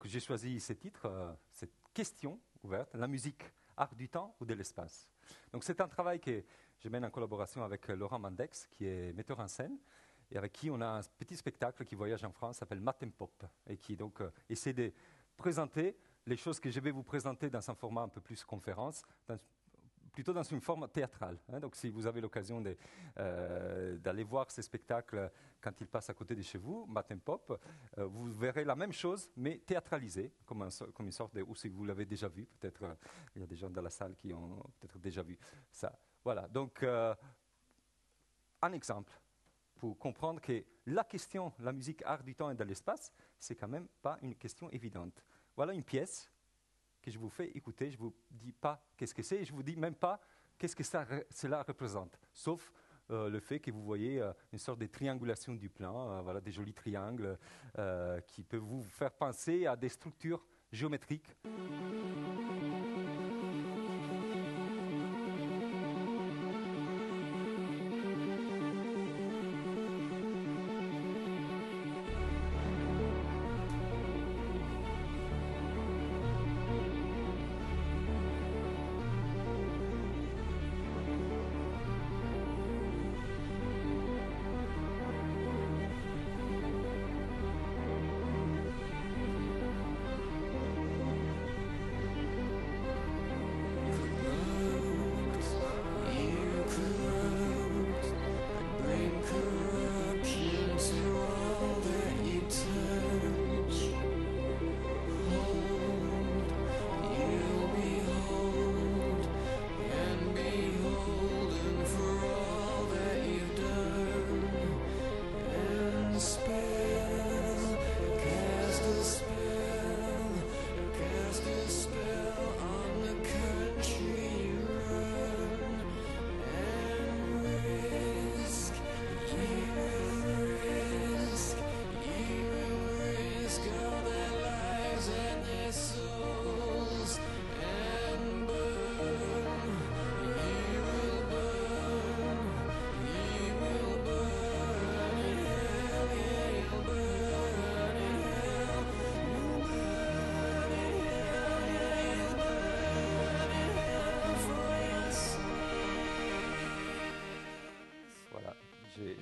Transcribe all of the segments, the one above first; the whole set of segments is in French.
j'ai choisi ce titre, cette question ouverte, la musique, art du temps ou de l'espace. Donc c'est un travail que je mène en collaboration avec Laurent Mandex, qui est metteur en scène, et avec qui on a un petit spectacle qui voyage en France, s'appelle Matin Pop, et qui donc essaie de présenter les choses que je vais vous présenter dans un format un peu plus conférence, plutôt dans une forme théâtrale. Donc si vous avez l'occasion d'aller voir ces spectacles quand ils passent à côté de chez vous, Matin Pop, vous verrez la même chose, mais théâtralisée, comme une sorte de... Ou si vous l'avez déjà vu, peut-être il y a des gens dans la salle qui ont peut-être déjà vu ça. Voilà, donc un exemple pour comprendre que la question, la musique art du temps et de l'espace, c'est quand même pas une question évidente. Voilà une pièce que je vous fais écouter, je ne vous dis pas qu'est-ce que c'est, et je ne vous dis même pas qu'est-ce que cela représente, sauf le fait que vous voyez une sorte de triangulation du plan, voilà, des jolis triangles qui peuvent vous faire penser à des structures géométriques.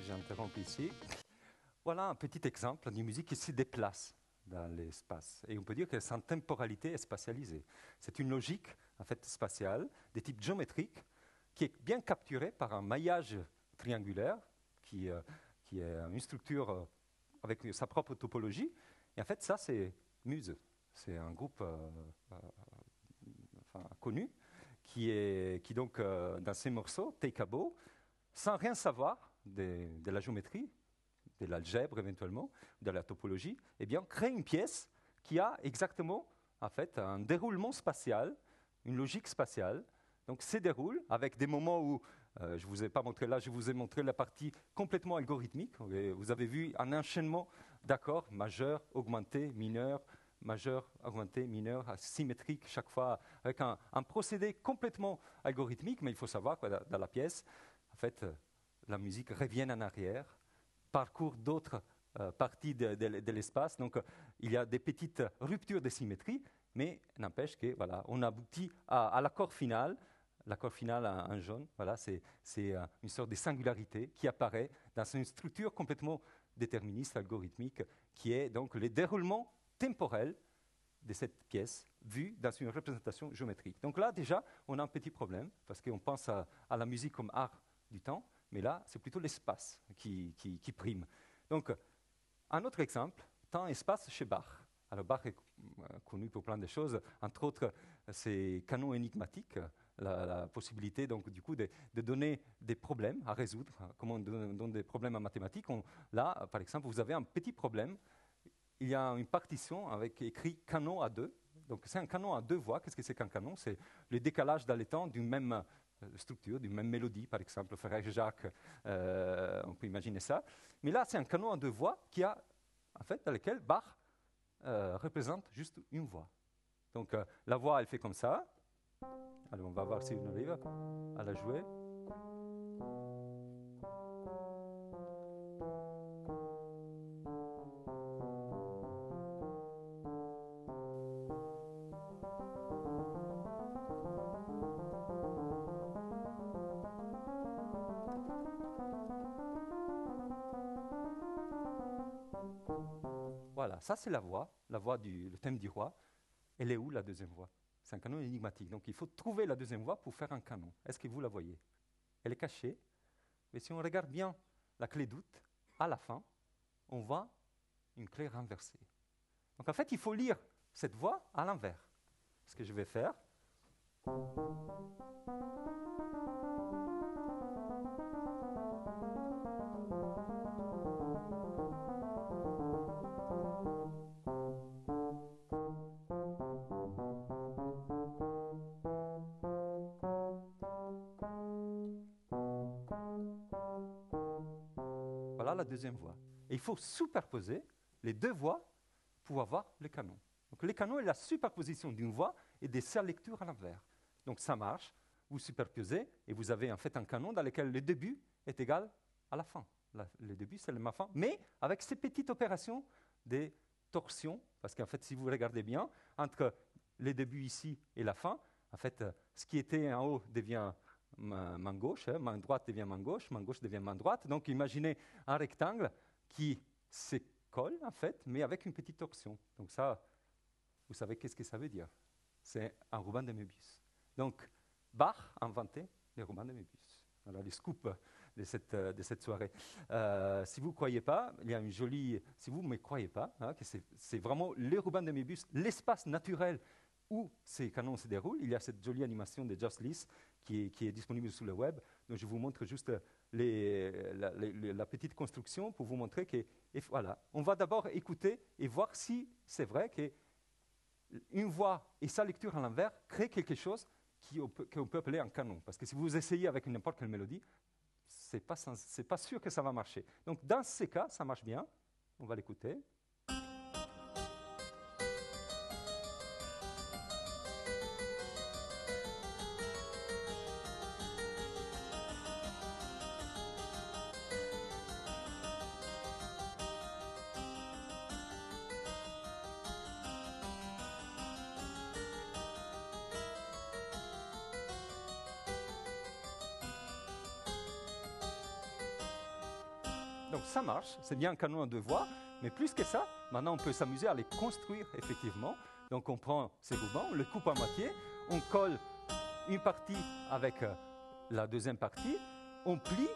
J'interromps ici. Voilà un petit exemple d'une musique qui se déplace dans l'espace. Et on peut dire que sa temporalité est spatialisée. C'est une logique en fait, spatiale, de type géométrique, qui est bien capturée par un maillage triangulaire, qui est une structure avec sa propre topologie. Et en fait, ça, c'est Muse. C'est un groupe connu qui donc, dans ses morceaux, Take a Bow, sans rien savoir de la géométrie, de l'algèbre éventuellement, de la topologie, eh bien, crée une pièce qui a exactement en fait, un déroulement spatial, une logique spatiale. Donc, se déroule avec des moments où, je ne vous ai pas montré là, je vous ai montré la partie complètement algorithmique. Vous avez vu un enchaînement d'accords majeur, augmenté, mineur, majeur, augmenté, mineur, symétrique chaque fois, avec un procédé complètement algorithmique, mais il faut savoir que dans la pièce, en fait, la musique revient en arrière, parcourt d'autres parties de l'espace. Donc, il y a des petites ruptures de symétrie, mais n'empêche que voilà, on aboutit à l'accord final. L'accord final en jaune, voilà, c'est une sorte de singularité qui apparaît dans une structure complètement déterministe, algorithmique, qui est donc le déroulement temporel de cette pièce vue dans une représentation géométrique. Donc là, déjà, on a un petit problème, parce qu'on pense à la musique comme art du temps, mais là, c'est plutôt l'espace qui prime. Donc, un autre exemple, temps-espace chez Bach. Alors, Bach est connu pour plein de choses, entre autres, ses canons énigmatiques, la possibilité, donc, du coup, de donner des problèmes à résoudre, comme on donne des problèmes en mathématiques. Là, par exemple, vous avez un petit problème, il y a une partition avec écrit canon à deux. Donc, c'est un canon à deux voix. Qu'est-ce que c'est qu'un canon? C'est le décalage dans les temps d'une même structure, d'une même mélodie, par exemple, Frère-Jacques, on peut imaginer ça. Mais là, c'est un canon à deux voix qui a, en fait, dans lequel Bach représente juste une voix. Donc, la voix, elle fait comme ça. Alors, on va voir si on arrive à la jouer. Voilà, ça c'est la voix le thème du roi. Elle est où la deuxième voix? C'est un canon énigmatique. Donc il faut trouver la deuxième voix pour faire un canon. Est-ce que vous la voyez? Elle est cachée. Mais si on regarde bien la clé d'août, à la fin, on voit une clé renversée. Donc en fait, il faut lire cette voix à l'envers. Ce que je vais faire. Voilà la deuxième voix. Et il faut superposer les deux voix pour avoir le canon. Donc le canon est la superposition d'une voix et de sa lecture à l'envers. Donc ça marche, vous superposez et vous avez en fait un canon dans lequel le début est égal à la fin. Le début, c'est la fin, mais avec ces petites opérations de torsion, parce qu'en fait, si vous regardez bien, entre le début ici et la fin, en fait, ce qui était en haut devient main gauche, main droite devient main gauche devient main droite. Donc imaginez un rectangle qui se colle, en fait, mais avec une petite torsion. Donc ça, vous savez qu'est-ce que ça veut dire? C'est un ruban de Möbius. Donc, Bach a inventé le ruban de Möbius. Voilà le scoop de cette soirée. Si vous ne croyez pas, il y a une jolie... Si vous ne me croyez pas, que c'est vraiment le ruban de Möbius, l'espace naturel où ces canons se déroulent. Il y a cette jolie animation de Just List qui est disponible sur le web. Donc je vous montre juste la petite construction pour vous montrer que... Et voilà. On va d'abord écouter et voir si c'est vrai qu'une voix et sa lecture à l'envers créent quelque chose qu'on peut appeler un canon. Parce que si vous essayez avec n'importe quelle mélodie, c'est pas sûr que ça va marcher. Donc dans ces cas, ça marche bien. On va l'écouter. Donc ça marche, c'est bien un canon à deux voix, mais plus que ça, maintenant on peut s'amuser à les construire effectivement. Donc on prend ces rubans, on les coupe à moitié, on colle une partie avec la deuxième partie, on plie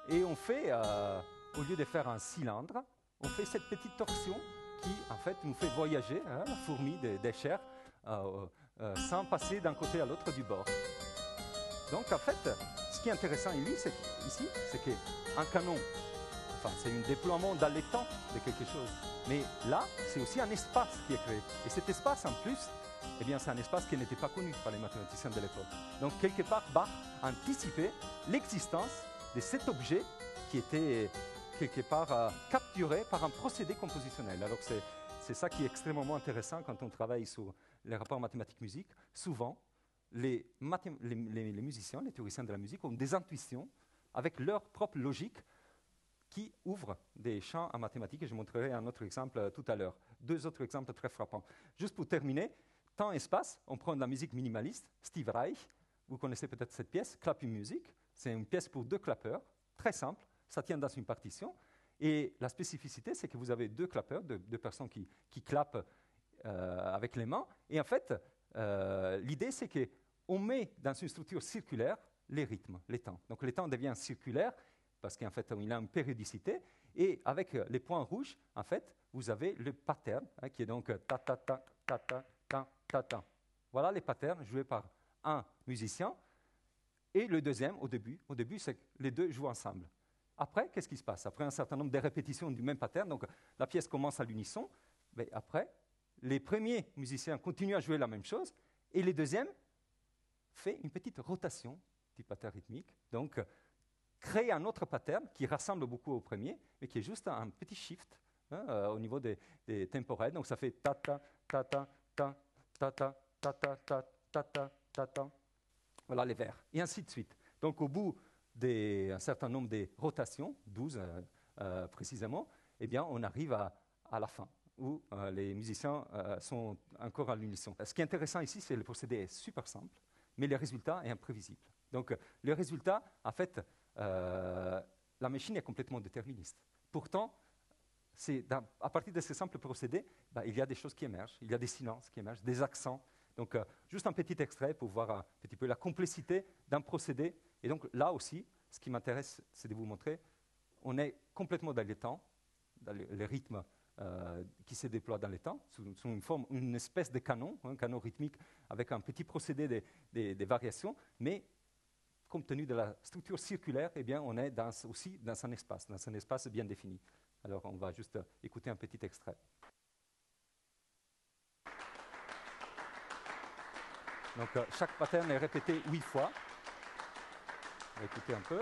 et on fait, au lieu de faire un cylindre, on fait cette petite torsion qui en fait nous fait voyager, la fourmi des chairs, sans passer d'un côté à l'autre du bord. Donc en fait, ce qui est intéressant ici, c'est qu'un canon, c'est un déploiement dans le temps de quelque chose. Mais là, c'est aussi un espace qui est créé. Et cet espace, en plus, eh bien, c'est un espace qui n'était pas connu par les mathématiciens de l'époque. Donc, quelque part, Bach anticipait l'existence de cet objet qui était, quelque part, capturé par un procédé compositionnel. Alors, c'est ça qui est extrêmement intéressant quand on travaille sur les rapports mathématiques-musique. Souvent, les musiciens, les théoriciens de la musique ont des intuitions avec leur propre logique qui ouvre des champs en mathématiques, et je montrerai un autre exemple tout à l'heure. Deux autres exemples très frappants. Juste pour terminer, temps-espace, on prend de la musique minimaliste, Steve Reich, vous connaissez peut-être cette pièce, Clapping Music, c'est une pièce pour deux clappeurs, très simple, ça tient dans une partition, et la spécificité, c'est que vous avez deux clappeurs, deux personnes qui clappent avec les mains, et en fait, l'idée, c'est qu'on met dans une structure circulaire les rythmes, les temps. Donc les temps deviennent circulaires, parce qu'en fait, il a une périodicité, et avec les points rouges, en fait, vous avez le pattern, qui est donc ta-ta-ta, ta-ta, ta-ta. Voilà les patterns joués par un musicien, et le deuxième, au début, c'est que les deux jouent ensemble. Après, qu'est-ce qui se passe? Après un certain nombre de répétitions du même pattern, donc la pièce commence à l'unisson, mais après, les premiers musiciens continuent à jouer la même chose, et les deuxièmes font une petite rotation du pattern rythmique, donc créer un autre pattern qui ressemble beaucoup au premier, mais qui est juste un petit shift au niveau des temporels. Donc ça fait ta-ta, ta-ta, ta, ta-ta, ta-ta, ta-ta, ta-ta. Voilà les vers, et ainsi de suite. Donc au bout d'un certain nombre de rotations, 12 précisément, eh bien, on arrive à la fin, où les musiciens sont encore à l'unisson. Ce qui est intéressant ici, c'est que le procédé est super simple, mais le résultat est imprévisible. Donc le résultat, en fait, la machine est complètement déterministe. Pourtant, à partir de ces simples procédés, il y a des choses qui émergent, il y a des silences qui émergent, des accents. Donc, juste un petit extrait pour voir un petit peu la complexité d'un procédé. Et donc, là aussi, ce qui m'intéresse, c'est de vous montrer, on est complètement dans les temps, dans les rythmes qui se déploient dans les temps, sous une espèce de canon, un canon rythmique avec un petit procédé des variations, mais compte tenu de la structure circulaire, eh bien, on est aussi dans un espace bien défini. Alors, on va juste écouter un petit extrait. Donc, chaque pattern est répété 8 fois. On va écouter un peu.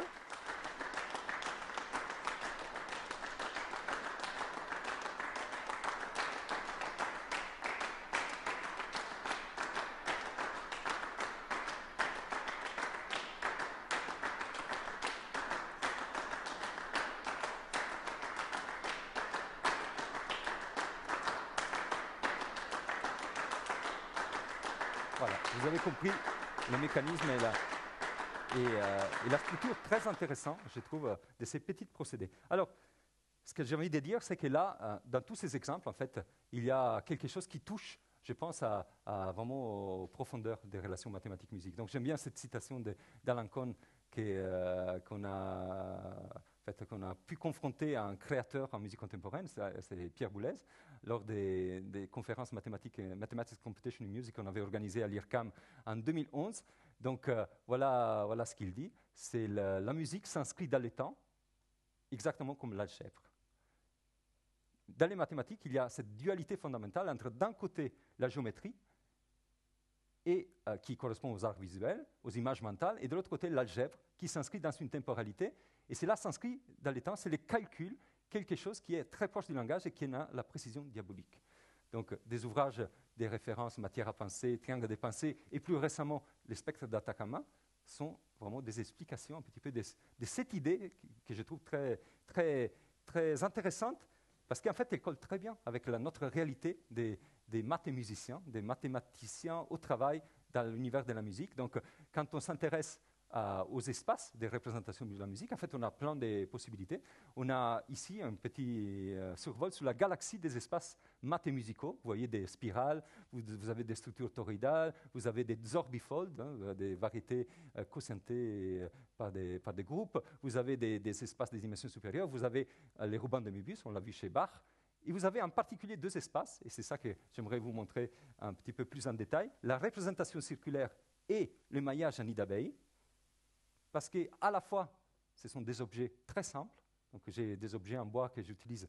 Voilà, vous avez compris le mécanisme et la structure très intéressante, je trouve, de ces petits procédés. Alors, ce que j'ai envie de dire, c'est que là, dans tous ces exemples, en fait, il y a quelque chose qui touche, je pense, vraiment aux profondeurs des relations mathématiques-musique. Donc, j'aime bien cette citation d'Alan Kohn qu'on a pu confronter à un créateur en musique contemporaine, c'est Pierre Boulez, lors des conférences Mathematics Competition in Music qu'on avait organisées à l'IRCAM en 2011. Donc, voilà ce qu'il dit. C'est la musique s'inscrit dans le temps, exactement comme l'algèbre. Dans les mathématiques, il y a cette dualité fondamentale entre, d'un côté, la géométrie, qui correspond aux arts visuels, aux images mentales, et de l'autre côté, l'algèbre, qui s'inscrit dans une temporalité. Et cela s'inscrit dans le temps, c'est le calcul, quelque chose qui est très proche du langage et qui a la précision diabolique. Donc, des ouvrages, des références, matière à penser, triangle des pensées, et plus récemment, les spectres d'Atacama, sont vraiment des explications un petit peu de cette idée que je trouve très, très, très intéressante, parce qu'en fait, elle colle très bien avec notre réalité des mathémusiciens, des mathématiciens au travail dans l'univers de la musique. Donc, quand on s'intéresse aux espaces des représentations de la musique, en fait, on a plein de possibilités. On a ici un petit survol sur la galaxie des espaces mathémusicaux. Vous voyez des spirales, vous avez des structures toroïdales, vous avez des orbifolds, des variétés cosintées par des groupes, vous avez des espaces des dimensions supérieures, vous avez les rubans de Möbius, on l'a vu chez Bach, et vous avez en particulier deux espaces, et c'est ça que j'aimerais vous montrer un petit peu plus en détail, la représentation circulaire et le maillage en nid d'abeille, parce qu'à la fois, ce sont des objets très simples, donc j'ai des objets en bois que j'utilise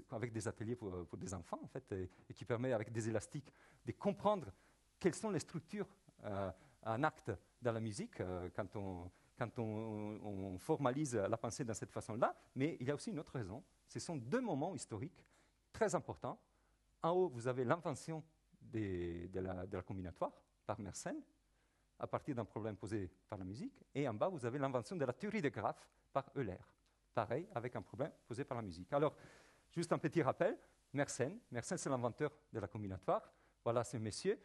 avec des ateliers pour des enfants, en fait, et qui permet, avec des élastiques, de comprendre quelles sont les structures en acte dans la musique quand on formalise la pensée de cette façon-là. Mais il y a aussi une autre raison. Ce sont deux moments historiques très importants. En haut, vous avez l'invention de la combinatoire par Mersenne, à partir d'un problème posé par la musique. Et en bas, vous avez l'invention de la théorie des graphes par Euler. Pareil, avec un problème posé par la musique. Alors, juste un petit rappel, Mersenne, c'est l'inventeur de la combinatoire. Voilà ce monsieur.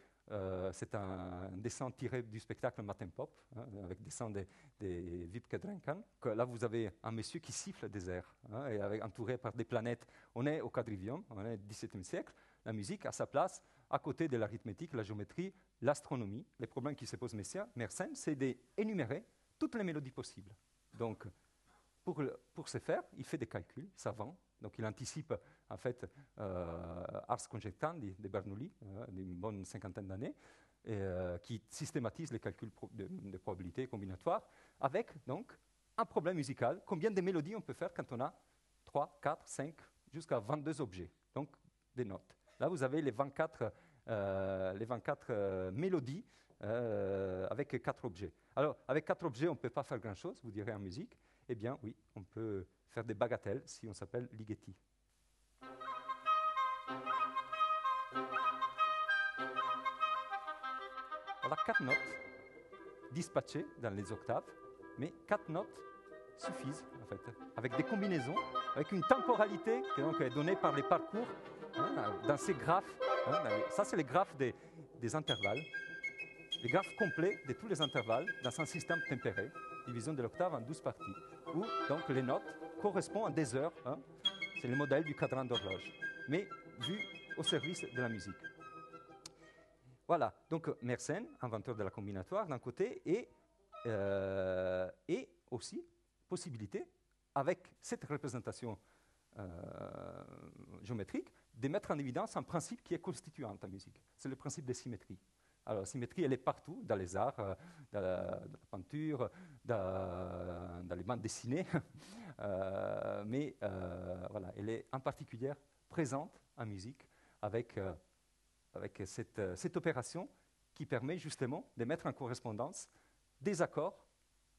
C'est un dessin tiré du spectacle Matin Pop, avec dessin des Wipke Drenkan. Là, vous avez un monsieur qui siffle des airs, et entouré par des planètes. On est au quadrivium, on est au XVIIe siècle. La musique a sa place à côté de l'arithmétique, la géométrie, l'astronomie. Les problèmes qui se posent Mersenne, c'est d'énumérer toutes les mélodies possibles. Donc, pour ce faire, il fait des calculs savants. Donc, il anticipe, en fait, Ars Conjectandi de Bernoulli, d'une bonne cinquantaine d'années, qui systématise les calculs de probabilité combinatoire, avec, donc, un problème musical. Combien de mélodies on peut faire quand on a 3, 4, 5, jusqu'à 22 objets, donc des notes. Là, vous avez les 24 mélodies avec 4 objets. Alors, avec 4 objets, on ne peut pas faire grand-chose, vous direz en musique. Eh bien, oui, on peut faire des bagatelles si on s'appelle Ligeti. Voilà 4 notes dispatchées dans les octaves, mais 4 notes suffisent, en fait, avec des combinaisons, avec une temporalité qui donc est donnée par les parcours dans ces graphes. Ça, c'est les graphes des intervalles, les graphes complets de tous les intervalles dans un système tempéré, division de l'octave en 12 parties, où donc les notes correspondent à des heures C'est le modèle du cadran d'horloge, mais vu au service de la musique. Voilà, donc Mersenne, inventeur de la combinatoire d'un côté, et aussi possibilité, avec cette représentation géométrique, de mettre en évidence un principe qui est constituant en musique. C'est le principe de symétrie. Alors, la symétrie, elle est partout, dans les arts, dans la peinture, dans les bandes dessinées, mais voilà, elle est en particulier présente en musique avec cette opération qui permet justement de mettre en correspondance des accords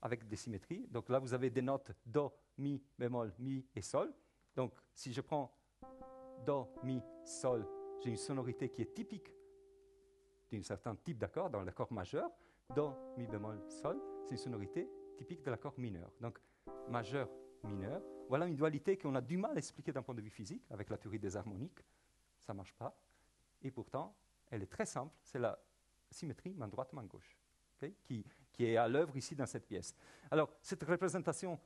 avec des symétries. Donc là, vous avez des notes Do, Mi, bémol, Mi et Sol. Donc, si je prends Do, Mi, Sol, j'ai une sonorité qui est typique d'un certain type d'accord, dans l'accord majeur. Do, Mi, bémol, Sol, c'est une sonorité typique de l'accord mineur. Donc, majeur, mineur. Voilà une dualité qu'on a du mal à expliquer d'un point de vue physique, avec la théorie des harmoniques. Ça ne marche pas. Et pourtant, elle est très simple. C'est la symétrie main droite, main gauche, okay, qui est à l'œuvre ici dans cette pièce. Alors, cette représentation,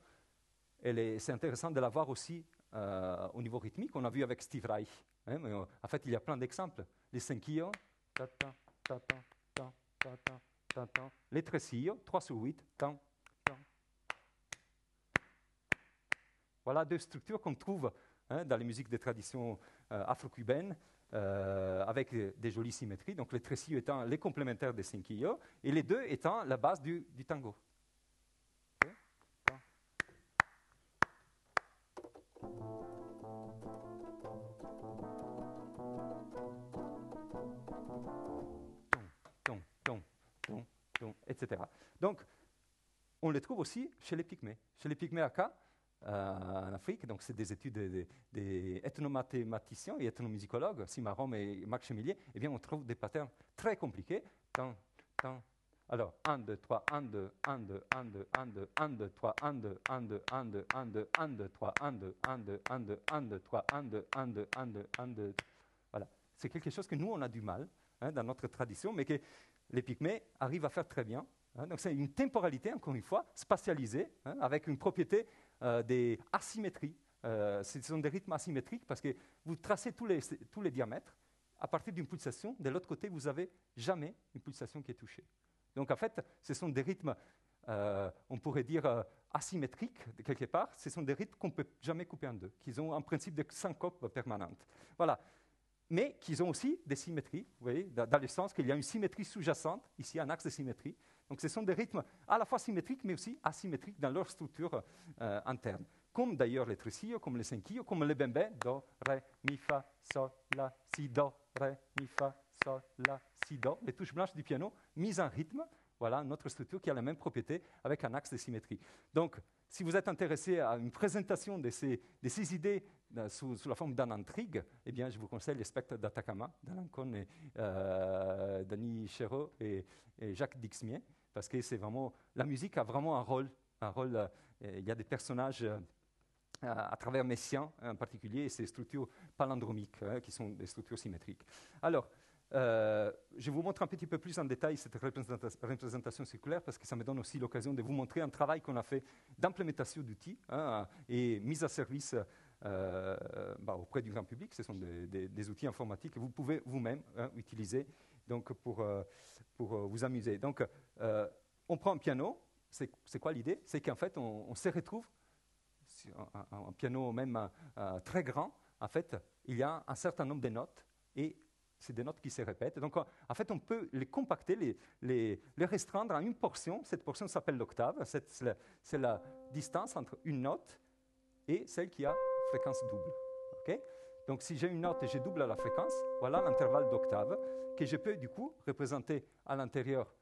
c'est intéressant de la voir aussi au niveau rythmique. On a vu avec Steve Reich. Hein, mais en fait, il y a plein d'exemples. Les cinquillos, ta-ta, ta-ta, ta-ta, ta-ta. Les tresillos, 3/8, tan, tan. Voilà deux structures qu'on trouve dans les musiques de tradition afro-cubaine, avec des jolies symétries. Donc, les tresillos étant les complémentaires des cinquillos, et les deux étant la base du tango. Etc. Donc, on les trouve aussi chez les Pygmées. Chez les Pygmées Aka, en Afrique, donc c'est des études des ethnomathématiciens et ethnomusicologues, Cimarron et Marc Chemillier, eh bien on trouve des patterns très compliqués. Alors, 1, 2, 3, 1, 2, 1, 2, 1, 2, 1, 2, 1, 2, 3, 1, 2, 1, 2, 1, 2, 1, 2, 1, 2, 3, 1, 2, 1, 2, 1, 2, 1, 2, 3, 1, 2, 1, 2, 1, 2, 1, 2. Voilà. C'est quelque chose que nous, on a du mal dans notre tradition, mais que les Pygmées arrivent à faire très bien. Donc c'est une temporalité, encore une fois, spatialisée, avec une propriété des asymétries. Ce sont des rythmes asymétriques parce que vous tracez tous les diamètres. À partir d'une pulsation, de l'autre côté, vous n'avez jamais une pulsation qui est touchée. Donc en fait, ce sont des rythmes, on pourrait dire, asymétriques, quelque part. Ce sont des rythmes qu'on ne peut jamais couper en deux, qui ont un principe de syncope permanente. Voilà. Mais qui ont aussi des symétries, vous voyez, dans le sens qu'il y a une symétrie sous-jacente, ici un axe de symétrie. Donc ce sont des rythmes à la fois symétriques, mais aussi asymétriques dans leur structure interne. Comme d'ailleurs les tresillos, comme les cinquillos, comme le bembé, do, ré, mi, fa, sol, la, si, do, ré, mi, fa, sol, la, si, do. Les touches blanches du piano mises en rythme, voilà notre structure qui a la même propriété avec un axe de symétrie. Donc, si vous êtes intéressé à une présentation de ces idées sous la forme d'une intrigue, eh bien, je vous conseille les spectres d'Atacama, d'Alan Cohn, Danny Chéreau et Jacques Dixmier, parce que c'est vraiment, la musique a vraiment un rôle. Il y a des personnages à travers Messiaen en particulier, et ces structures palindromiques, qui sont des structures symétriques. Alors, je vous montre un petit peu plus en détail cette représentation circulaire parce que ça me donne aussi l'occasion de vous montrer un travail qu'on a fait d'implémentation d'outils et mise à service auprès du grand public. Ce sont des outils informatiques que vous pouvez vous-même utiliser donc, pour vous amuser. Donc, on prend un piano. C'est quoi l'idée? C'est qu'en fait, on se retrouve sur un piano même très grand. En fait, il y a un certain nombre de notes et c'est des notes qui se répètent. Donc, en fait, on peut les compacter, les restreindre à une portion. Cette portion s'appelle l'octave. C'est la distance entre une note et celle qui a fréquence double. Okay? Donc, si j'ai une note et je double la fréquence, voilà l'intervalle d'octave que je peux, du coup, représenter à l'intérieur.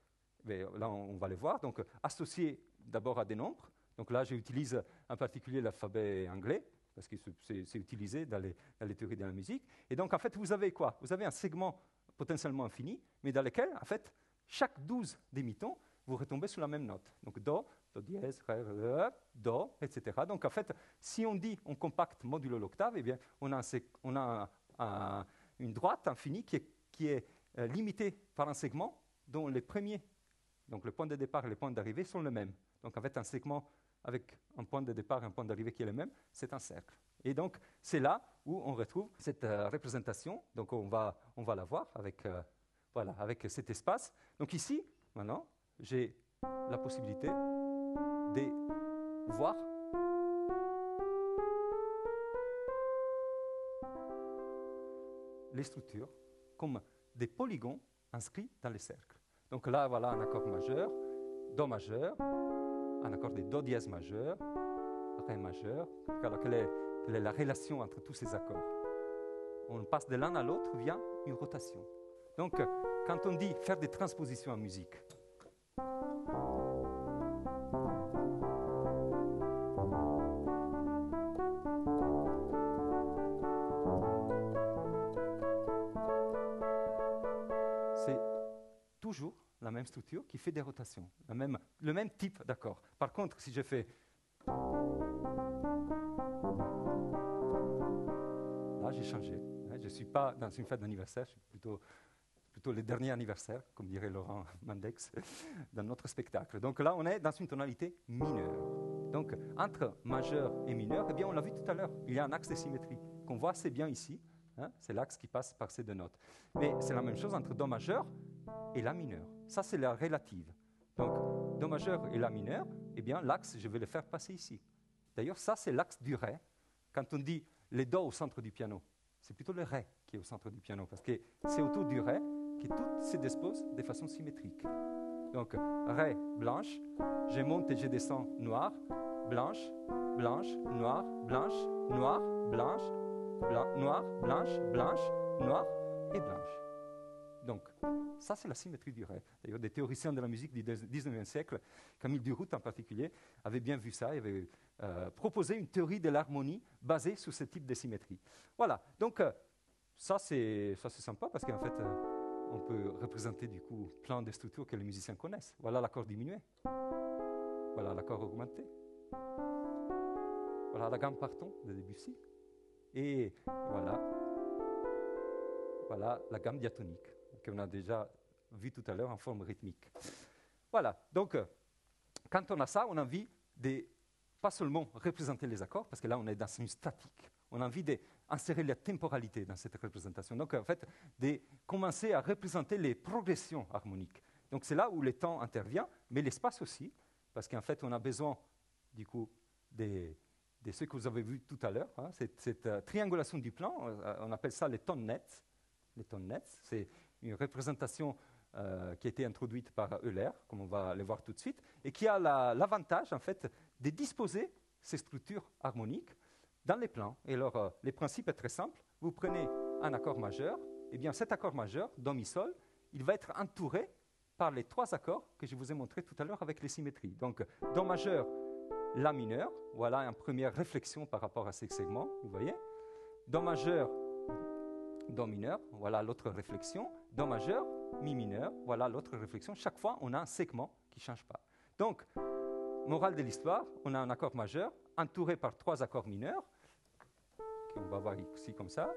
Là, on va le voir. Donc, associé d'abord à des nombres. Donc là, j'utilise en particulier l'alphabet anglais, parce que c'est utilisé dans les théories de la musique. Et donc, en fait, vous avez quoi? Vous avez un segment potentiellement infini, mais dans lequel, en fait, chaque 12 demi-tons, vous retombez sur la même note. Donc, do, do dièse, ré, ré, do, etc. Donc, en fait, si on dit on compacte modulo l'octave, eh bien, on a une droite infinie qui est limitée par un segment dont les premiers, donc le point de départ et le point d'arrivée, sont les mêmes. Donc, en fait, un segment avec un point de départ et un point d'arrivée qui est le même, c'est un cercle. Et donc, c'est là où on retrouve cette représentation. Donc, on va la voir avec, voilà, avec cet espace. Donc ici, maintenant, j'ai la possibilité de voir les structures comme des polygons inscrits dans les cercles. Donc là, voilà un accord majeur, Do majeur, un accord de Do dièse majeur, Ré majeur. Alors, quelle est la relation entre tous ces accords? On passe de l'un à l'autre via une rotation. Donc, quand on dit faire des transpositions en musique, c'est toujours la même structure qui fait des rotations, le même type d'accord. Par contre, si je fais... Là, j'ai changé. Je ne suis pas dans une fête d'anniversaire, je suis plutôt le dernier anniversaire, comme dirait Laurent Mandex, dans notre spectacle. Donc là, on est dans une tonalité mineure. Donc, entre majeur et mineur, eh bien, on l'a vu tout à l'heure, il y a un axe de symétrie qu'on voit assez bien ici. C'est l'axe qui passe par ces deux notes. Mais c'est la même chose entre Do majeur et La mineur. Ça, c'est la relative. Donc, Do majeur et La mineur, eh bien, l'axe, je vais le faire passer ici. D'ailleurs, ça, c'est l'axe du Ré. Quand on dit les Do au centre du piano, c'est plutôt le Ré qui est au centre du piano, parce que c'est autour du Ré que tout se dispose de façon symétrique. Donc, Ré, blanche, je monte et je descends, noir, blanche, blanche, noir, blanche, noir, blanche, noir, blanche, blanche, noir et blanche. Donc, ça, c'est la symétrie du Ré. D'ailleurs, des théoriciens de la musique du XIXe siècle, Camille Durout en particulier, avait bien vu ça, il avait proposé une théorie de l'harmonie basée sur ce type de symétrie. Voilà, donc ça c'est sympa parce qu'en fait, on peut représenter du coup plein de structures que les musiciens connaissent. Voilà l'accord diminué, voilà l'accord augmenté, voilà la gamme par ton de Debussy, et voilà la gamme diatonique qu'on a déjà vu tout à l'heure en forme rythmique. Voilà, donc quand on a ça, on a envie de pas seulement représenter les accords, parce que là on est dans une statique, on a envie d'insérer la temporalité dans cette représentation. Donc en fait, de commencer à représenter les progressions harmoniques. Donc c'est là où le temps intervient, mais l'espace aussi, parce qu'en fait on a besoin du coup de ce que vous avez vu tout à l'heure, cette triangulation du plan, on appelle ça les tons nets. Les tons nets, c'est une représentation qui a été introduite par Euler, comme on va le voir tout de suite, et qui a l'avantage en fait de disposer ces structures harmoniques dans les plans. Et alors, le principe est très simple. Vous prenez un accord majeur, et bien cet accord majeur, Do, Mi, Sol, il va être entouré par les trois accords que je vous ai montrés tout à l'heure avec les symétries. Donc, Do majeur, La mineur, voilà une première réflexion par rapport à ces segments, vous voyez. Do majeur, Do mineur, voilà l'autre réflexion. Do majeur, Mi mineur, voilà l'autre réflexion. Chaque fois, on a un segment qui ne change pas. Donc, morale de l'histoire, on a un accord majeur entouré par trois accords mineurs, qu'on va voir ici comme ça.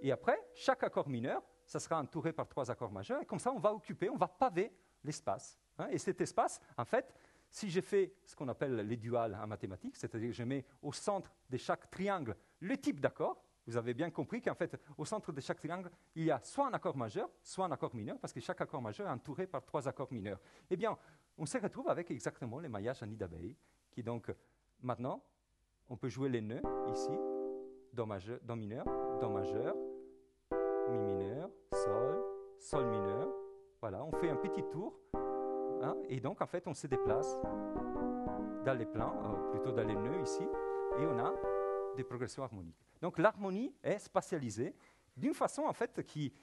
Et après, chaque accord mineur, ça sera entouré par trois accords majeurs. Et comme ça, on va paver l'espace. Et cet espace, en fait, si je fais ce qu'on appelle les duals en mathématiques, c'est-à-dire que je mets au centre de chaque triangle le type d'accord, vous avez bien compris qu'en fait, au centre de chaque triangle, il y a soit un accord majeur, soit un accord mineur, parce que chaque accord majeur est entouré par trois accords mineurs. Eh bien, on se retrouve avec exactement les maillages en nid d'abeille, qui donc, maintenant, on peut jouer les nœuds ici, Do majeur, Do mineur, Do majeur, Mi mineur, Sol, Sol mineur. Voilà, on fait un petit tour, et donc, en fait, on se déplace dans les plans, plutôt dans les nœuds ici, et on a des progressions harmoniques. Donc l'harmonie est spatialisée d'une façon en fait qui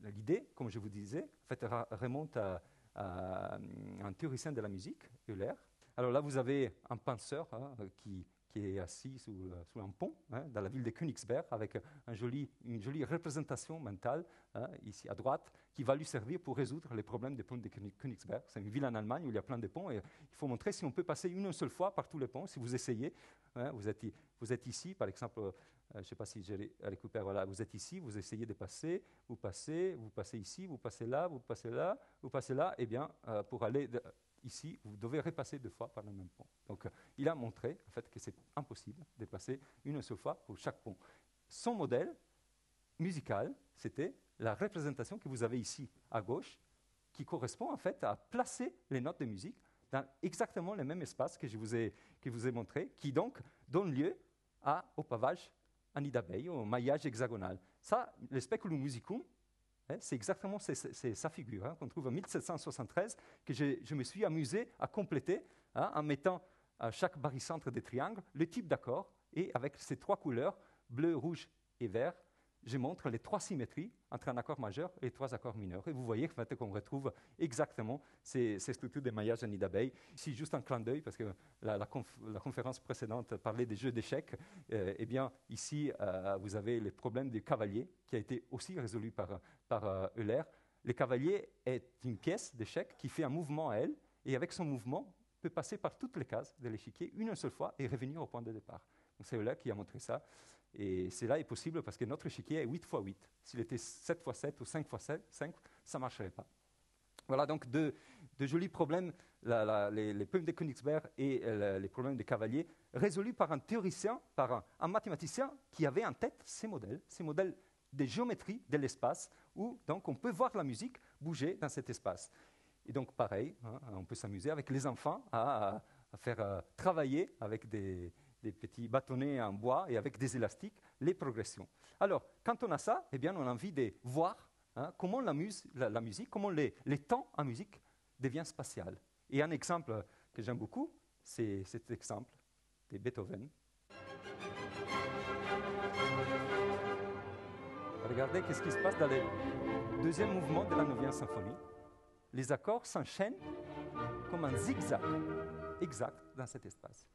l'idée, comme je vous disais, en fait, remonte à un théoricien de la musique, Euler. Alors là, vous avez un penseur qui est assis sous un pont dans la ville de Königsberg avec une jolie représentation mentale ici à droite qui va lui servir pour résoudre les problèmes des ponts de Königsberg. C'est une ville en Allemagne où il y a plein de ponts et il faut montrer si on peut passer une seule fois par tous les ponts. Si vous essayez, vous êtes ici, par exemple, je ne sais pas si je récupère, voilà, vous êtes ici, vous essayez de passer, vous passez ici, vous passez là, vous passez là, vous passez là, et bien pour aller ici, vous devez repasser 2 fois par le même pont. Donc, il a montré en fait, que c'est impossible de passer une seule fois pour chaque pont. Son modèle musical, c'était la représentation que vous avez ici à gauche, qui correspond en fait à placer les notes de musique dans exactement le même espace que je vous ai montré, qui donc donne lieu au pavage en nid d'abeille, au maillage hexagonal. Ça, le speculum musicum, c'est exactement sa figure qu'on trouve en 1773, que je me suis amusé à compléter en mettant à chaque barycentre des triangles le type d'accord, et avec ces 3 couleurs, bleu, rouge et vert, je montre les 3 symétries entre un accord majeur et 3 accords mineurs. Et vous voyez qu'on retrouve exactement ces structures de maillage en nid d'abeille. Ici, juste un clin d'œil, parce que la conférence précédente parlait des jeux d'échecs. Eh bien, ici, vous avez le problème du cavalier, qui a été aussi résolu par Euler. Le cavalier est une pièce d'échecs qui fait un mouvement à elle, et avec son mouvement, peut passer par toutes les cases de l'échiquier une seule fois et revenir au point de départ. C'est Euler qui a montré ça. Et cela est possible parce que notre échiquier est 8 x 8. S'il était 7 x 7 ou 5 x 5, ça ne marcherait pas. Voilà donc de jolis problèmes, les problèmes de Königsberg et les problèmes de Cavalier, résolus par un théoricien, par un mathématicien qui avait en tête ces modèles de géométrie de l'espace, où donc, on peut voir la musique bouger dans cet espace. Et donc pareil, on peut s'amuser avec les enfants à faire travailler avec des petits bâtonnets en bois et avec des élastiques, les progressions. Alors, quand on a ça, eh bien, on a envie de voir comment la musique, comment les temps en musique deviennent spatial. Et un exemple que j'aime beaucoup, c'est cet exemple de Beethoven. Regardez ce qui se passe dans le deuxième mouvement de la 9e symphonie. Les accords s'enchaînent comme un zigzag, exact dans cet espace.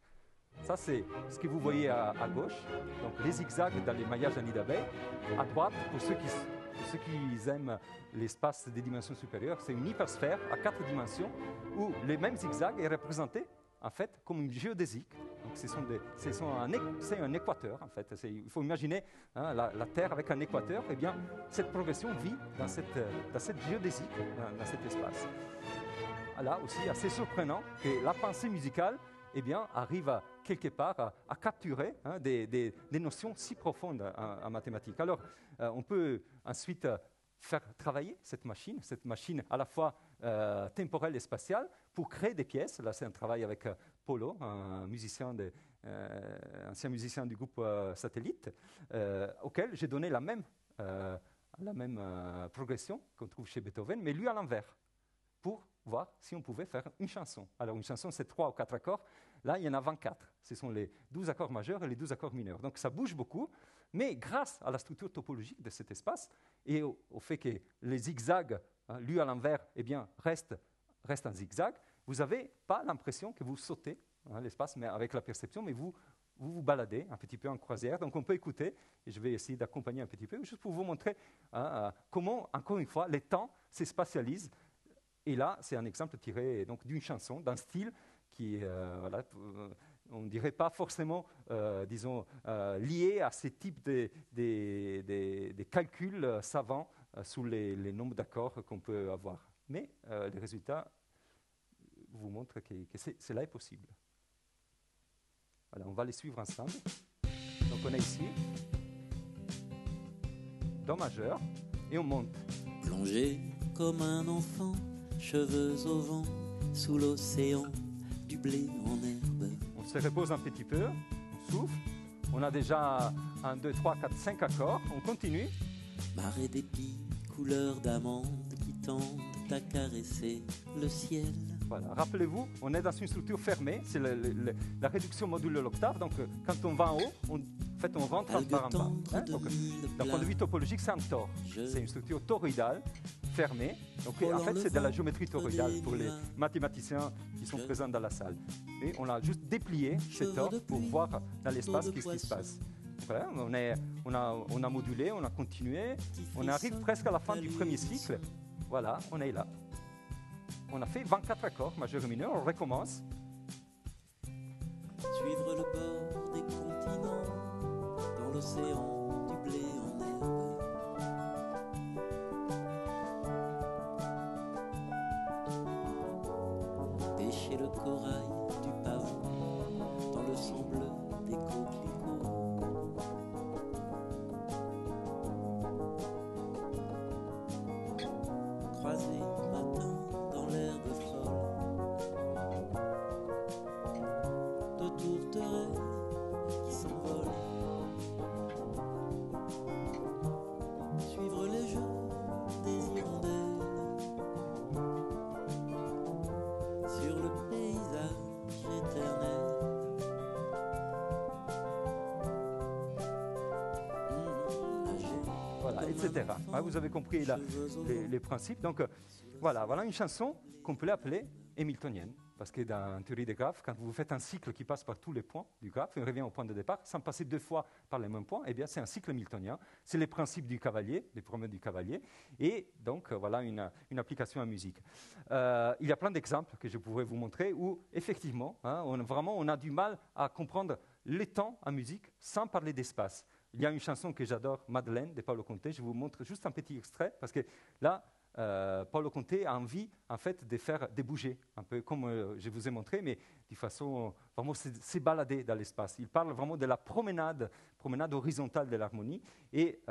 Ça, c'est ce que vous voyez à gauche, donc les zigzags dans les maillages en nid d'abeille. À droite, pour ceux qui aiment l'espace des dimensions supérieures, c'est une hypersphère à 4 dimensions où le même zigzag est représenté en fait comme une géodésique. Donc, c'est un équateur en fait. Il faut imaginer la Terre avec un équateur. Eh bien, cette progression vit dans cette géodésique, dans cet espace. Là aussi, assez surprenant que la pensée musicale arrive quelque part à capturer des notions si profondes en mathématiques. Alors, on peut ensuite faire travailler cette machine à la fois temporelle et spatiale, pour créer des pièces. Là, c'est un travail avec Polo, un ancien musicien du groupe Satellite, auquel j'ai donné la même progression qu'on trouve chez Beethoven, mais lui à l'envers, pour voir si on pouvait faire une chanson. Alors, une chanson, c'est 3 ou 4 accords. Là, il y en a 24. Ce sont les 12 accords majeurs et les 12 accords mineurs. Donc, ça bouge beaucoup, mais grâce à la structure topologique de cet espace et au fait que les zigzags, lui à l'envers, restent en zigzag, vous n'avez pas l'impression que vous sautez l'espace, mais avec la perception, mais vous baladez un petit peu en croisière. Donc, on peut écouter, et je vais essayer d'accompagner un petit peu, juste pour vous montrer comment, encore une fois, les temps se spatialisent. Et là, c'est un exemple tiré d'une chanson, d'un style qui on ne dirait pas forcément, lié à ce type de calculs savants sous les nombres d'accords qu'on peut avoir. Mais les résultats vous montrent que cela est possible. Voilà, on va les suivre ensemble. Donc on est ici, Do majeur, et on monte. Plongé comme un enfant, cheveux au vent, sous l'océan, du blé en herbe. On se repose un petit peu, on souffle. On a déjà 1, 2, 3, 4, 5 accords. On continue. Marée d'épis, couleur d'amande qui tendent à caresser le ciel. Voilà. Rappelez-vous, on est dans une structure fermée. C'est la réduction modulo l'octave. Donc, quand on va en haut, on rentre par en bas. Donc, d'un point de vue topologique, c'est un tor. C'est une structure toroïdale, fermée. Donc, en fait, c'est de la géométrie toroïdale pour les mathématiciens qui sont présents dans la salle. Et on a juste déplié ces tors pour voir dans l'espace ce qui se passe. Voilà, on a modulé, on a continué. On arrive presque à la fin du premier cycle. Voilà, on est là. On a fait 24 accords, majeur et mineur, on recommence. Suivre le bord des continents dans l'océan du blé en herbe. chez le corail du pavot, dans le sang bleu des coquelicots. Croisé matin dans l'herbe folle de tourterelles qui s'envolent, suivre les jeux des hirondelles sur le paysage éternel. Voilà, etc. Ouais, vous avez compris les principes. Donc voilà une chanson qu'on peut l'appeler hamiltonienne. Parce que dans la théorie des graphes, quand vous faites un cycle qui passe par tous les points du graphe, on revient au point de départ, sans passer 2 fois par les mêmes points, eh bien c'est un cycle hamiltonien. C'est les principes du cavalier, les promesses du cavalier. Et donc voilà une application en musique. Il y a plein d'exemples que je pourrais vous montrer où effectivement, on a du mal à comprendre les temps en musique sans parler d'espace. Il y a une chanson que j'adore, Madeleine, de Paolo Conte. Je vous montre juste un petit extrait, parce que là, Paolo Conte a envie, en fait, de faire des bouger, un peu comme je vous ai montré, mais de façon vraiment c'est balader dans l'espace. Il parle vraiment de la promenade horizontale de l'harmonie, et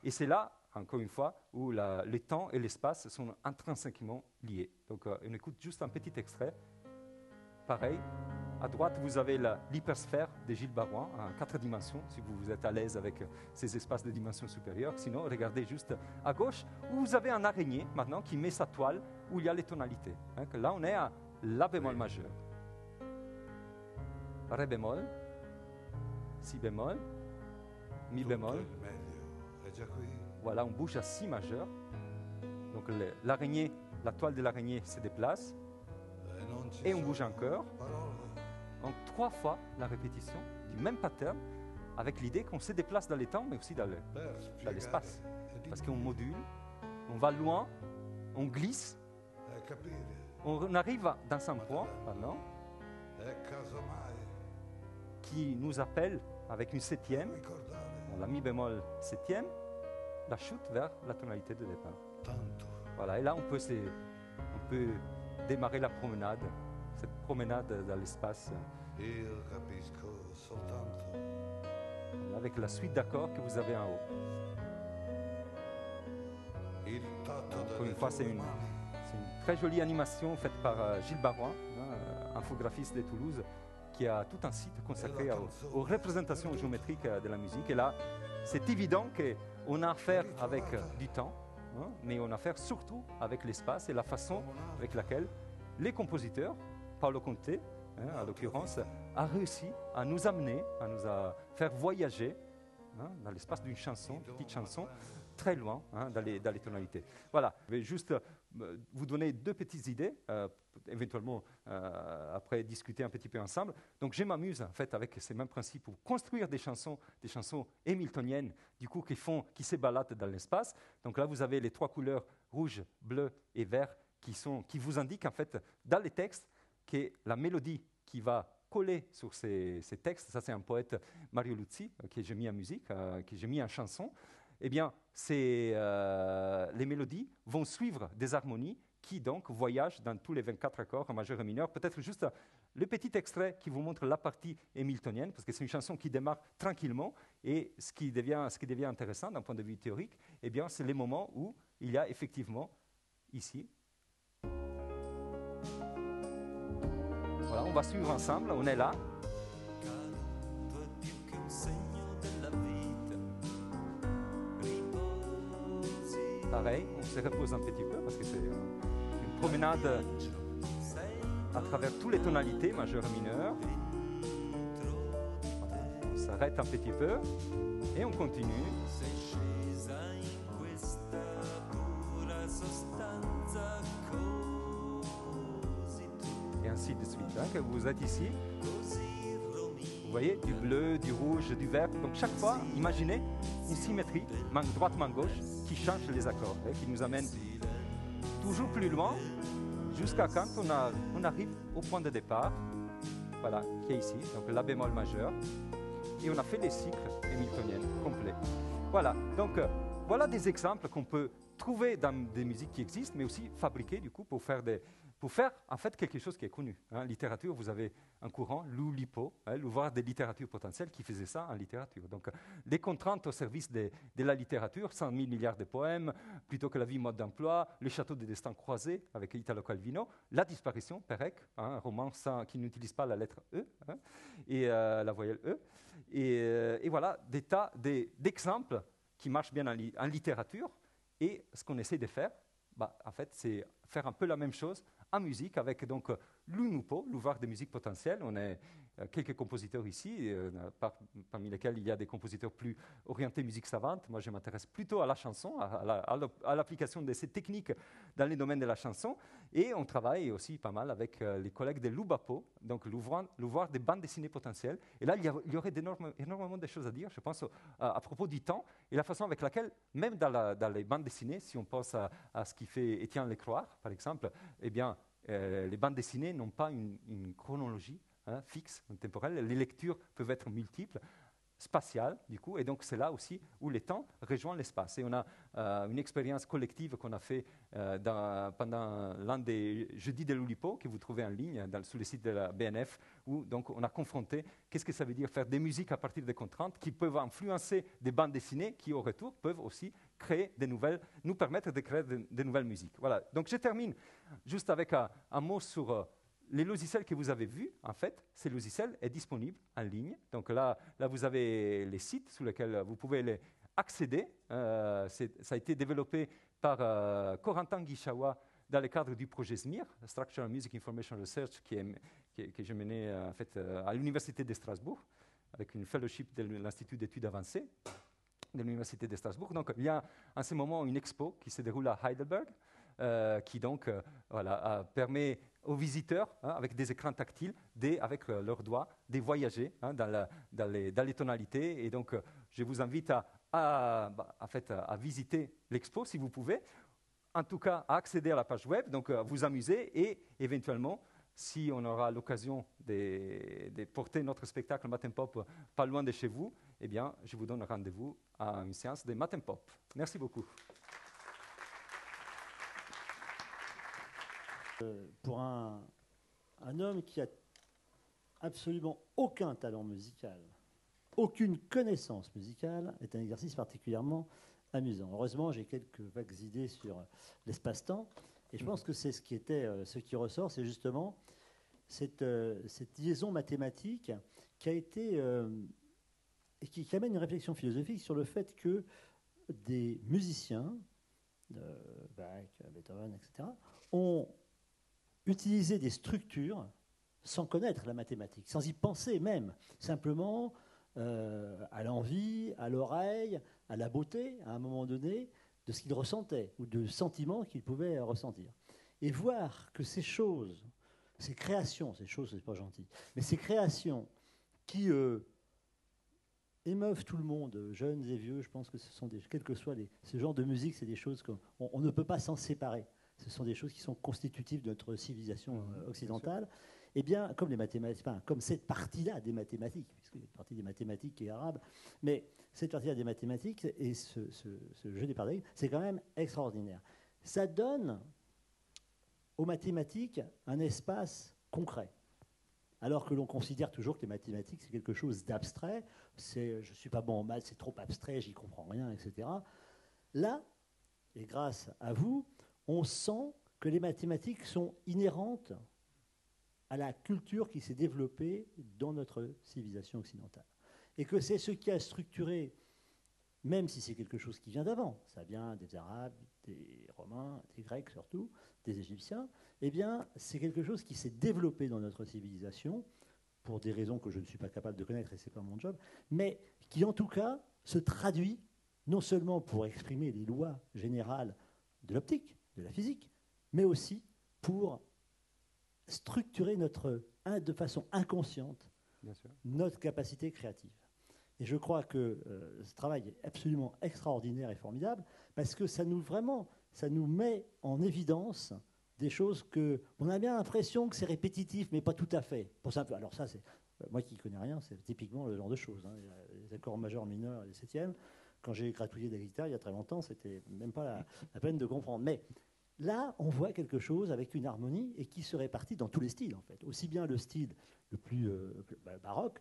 c'est là, encore une fois, où le temps et l'espace sont intrinsèquement liés. Donc, on écoute juste un petit extrait. Pareil, à droite, vous avez l'hypersphère de Gilles Barouin en 4 dimensions, si vous êtes à l'aise avec ces espaces de dimensions supérieures. Sinon, regardez juste à gauche, où vous avez un araignée, maintenant, qui met sa toile, où il y a les tonalités. Là, on est à La bémol majeur. Ré bémol, Si bémol, Mi bémol. Voilà, on bouge à Si majeur. Donc l'araignée, la toile de l'araignée se déplace. Et on bouge encore. Donc 3 fois la répétition du même pattern, avec l'idée qu'on se déplace dans les temps, mais aussi dans l'espace. Parce qu'on module, on va loin, on glisse, on arrive dans un point, maintenant, qui nous appelle avec une 7e, la mi bémol 7e, la chute vers la tonalité de départ. Voilà, et là on peut démarrer la promenade, cette promenade dans l'espace, avec la suite d'accords que vous avez en haut. Encore une fois, c'est une très jolie animation faite par Gilles Barouin, infographiste de Toulouse, qui a tout un site consacré aux représentations géométriques de la musique. Et là, c'est évident qu'on a affaire avec du temps, mais on a affaire surtout avec l'espace et la façon avec laquelle les compositeurs, Paolo Conte, en l'occurrence, a réussi à nous amener, à nous faire voyager dans l'espace d'une chanson, une petite chanson, très loin dans les tonalités. Voilà, je vais juste vous donner 2 petites idées, éventuellement après discuter un petit peu ensemble. Donc je m'amuse en fait avec ces mêmes principes pour construire des chansons hamiltoniennes, du coup qui se baladent dans l'espace. Donc là vous avez les 3 couleurs rouge, bleu et vert qui vous indiquent en fait dans les textes que la mélodie qui va coller sur ces textes, ça c'est un poète, Mario Luzzi, que j'ai mis en musique, que j'ai mis en chanson. Eh bien, les mélodies vont suivre des harmonies qui donc voyagent dans tous les 24 accords en majeur et mineur. Peut-être juste le petit extrait qui vous montre la partie hamiltonienne, parce que c'est une chanson qui démarre tranquillement, et ce qui devient intéressant d'un point de vue théorique, eh bien, c'est les moments où il y a effectivement, ici, voilà, on va suivre ensemble, on est là. Pareil, on se repose un petit peu parce que c'est une promenade à travers toutes les tonalités, majeures et mineures. On s'arrête un petit peu et on continue. Et ainsi de suite. Que vous êtes ici, vous voyez, du bleu, du rouge, du vert. Donc chaque fois, imaginez une symétrie, main droite, main gauche, qui change les accords, qui nous amène toujours plus loin, jusqu'à quand on arrive au point de départ, voilà, qui est ici, donc la bémol majeur, et on a fait des cycles hamiltoniens complets. Voilà, donc voilà des exemples trouver dans des musiques qui existent, mais aussi fabriquer du coup pour faire en fait quelque chose qui est connu. Hein. Littérature, vous avez un courant, l'Oulipo, l'ouvroir des littératures potentielles, qui faisait ça en littérature. Donc, des contraintes au service de la littérature, 100 000 milliards de poèmes, plutôt que la vie, mode d'emploi, le château des destins croisés avec Italo Calvino, la disparition, Pérec, un roman qui n'utilise pas la lettre E, et la voyelle E. Et voilà, des tas d'exemples qui marchent bien en littérature. Et ce qu'on essaie de faire, en fait, c'est faire un peu la même chose en musique, avec donc l'UNUPO, l'ouvroir des musiques potentielles. On est quelques compositeurs ici, parmi lesquels il y a des compositeurs plus orientés musique savante. Moi, je m'intéresse plutôt à la chanson, à l'application de ces techniques dans les domaines de la chanson. Et on travaille aussi pas mal avec les collègues de l'UBAPO, donc l'ouvroir des bandes dessinées potentielles. Et là, il y aurait énormément de choses à dire, je pense, à propos du temps et la façon avec laquelle, même dans les bandes dessinées, si on pense à ce qui fait Étienne Lecroire, par exemple, eh bien, les bandes dessinées n'ont pas une chronologie fixe, temporelle. Les lectures peuvent être multiples, spatiales, du coup, et donc c'est là aussi où le temps rejoint l'espace. Et on a une expérience collective qu'on a fait pendant l'un des jeudis de l'Oulipo, que vous trouvez en ligne sur le site de la BNF, où donc on a confronté qu'est-ce que ça veut dire faire des musiques à partir des contraintes qui peuvent influencer des bandes dessinées qui, au retour, peuvent aussi nous permettre de créer de nouvelles musiques. Voilà. Donc je termine juste avec un mot sur les logiciels que vous avez vus. En fait, ces logiciels sont disponibles en ligne. Donc là, vous avez les sites sur lesquels vous pouvez les accéder. Ça a été développé par Corentin Guichawa dans le cadre du projet SMIR, Structural Music Information Research, que j'ai mené en fait, à l'Université de Strasbourg, avec une fellowship de l'Institut d'études avancées de l'Université de Strasbourg. Donc, il y a en ce moment une expo qui se déroule à Heidelberg, qui donc permet aux visiteurs, avec des écrans tactiles, avec leurs doigts, de voyager dans les tonalités. Et donc, je vous invite à visiter l'expo si vous pouvez. En tout cas, à accéder à la page web, donc à vous amuser et éventuellement, si on aura l'occasion de porter notre spectacle Matin Pop pas loin de chez vous, eh bien, je vous donne rendez-vous à une séance de Matin Pop. Merci beaucoup. Pour un homme qui a absolument aucun talent musical, aucune connaissance musicale, est un exercice particulièrement amusant. Heureusement, j'ai quelques vagues idées sur l'espace-temps, et je pense que c'est ce qui ressort, c'est justement cette liaison mathématique qui a été et qui amène une réflexion philosophique sur le fait que des musiciens, Bach, Beethoven, etc., ont utilisé des structures sans connaître la mathématique, sans y penser même, simplement à l'envie, à l'oreille, à la beauté, à un moment donné, de ce qu'ils ressentaient ou de sentiments qu'ils pouvaient ressentir. Et voir que ces choses, ces créations, c'est pas gentil, mais ces créations qui émeuvent tout le monde, jeunes et vieux, je pense que ce sont quel que soit ce genre de musique, c'est des choses qu'on ne peut pas s'en séparer. Ce sont des choses qui sont constitutives de notre civilisation occidentale. Eh bien, comme les mathématiques, comme cette partie-là des mathématiques, puisqu'il y a une partie des mathématiques qui est arabe, mais cette partie-là des mathématiques et ce jeu des paradigmes, c'est quand même extraordinaire. Ça donne aux mathématiques un espace concret. Alors que l'on considère toujours que les mathématiques, c'est quelque chose d'abstrait, je ne suis pas bon en maths, c'est trop abstrait, j'y comprends rien, etc. Là, et grâce à vous, on sent que les mathématiques sont inhérentes à la culture qui s'est développée dans notre civilisation occidentale. Et que c'est ce qui a structuré, même si c'est quelque chose qui vient d'avant, ça vient des Arabes, des Romains, des Grecs surtout, des Égyptiens, eh bien, c'est quelque chose qui s'est développé dans notre civilisation, pour des raisons que je ne suis pas capable de connaître et ce n'est pas mon job, mais qui en tout cas se traduit non seulement pour exprimer les lois générales de l'optique, de la physique, mais aussi pour structurer de façon inconsciente notre capacité créative. Et je crois que ce travail est absolument extraordinaire et formidable parce que ça nous met en évidence des choses on a bien l'impression que c'est répétitif, mais pas tout à fait. Alors ça, c'est moi qui ne connais rien, c'est typiquement le genre de choses. Les accords majeurs, mineurs, les septièmes. Quand j'ai gratouillé de la guitare il y a très longtemps, c'était même pas la peine de comprendre. Mais là, on voit quelque chose avec une harmonie et qui se répartit dans tous les styles, en fait. Aussi bien le style le plus baroque,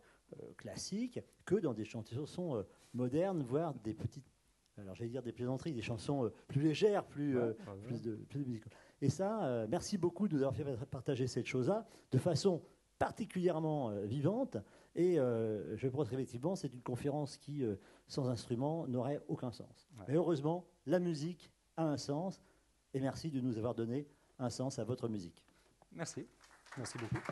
classique, que dans des chansons modernes, voire des petites, alors j'allais dire des plaisanteries, des chansons plus légères, plus de musical. Et ça, merci beaucoup de nous avoir fait partager cette chose-là de façon particulièrement vivante. Et je pense qu'effectivement, c'est une conférence qui, sans instrument, n'aurait aucun sens. Ouais. Mais heureusement, la musique a un sens. Et merci de nous avoir donné un sens à votre musique. Merci. Merci beaucoup.